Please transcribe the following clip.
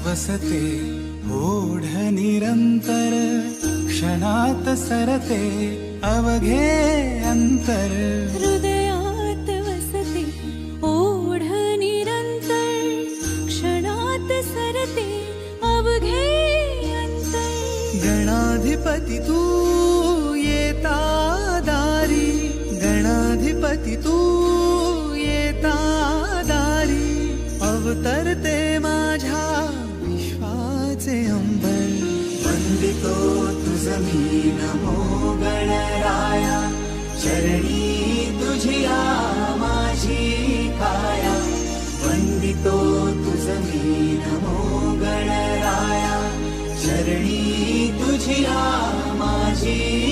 वसते ओढ निरंतर क्षणात सरते अवघे अंतर हृदयात वसते ओढ निरंतर क्षणात सरते अवघे अंतर गणाधिपती तू येता दारी गणाधिपती तू येता दारी अवतरते माझ्या विश्वाचे अंबर वंदितो तुझ मी नमो गणराया चरणी तुझिया माझी काया वंदितो तुझ मी नमो गणराया चरणी तुझिया माझी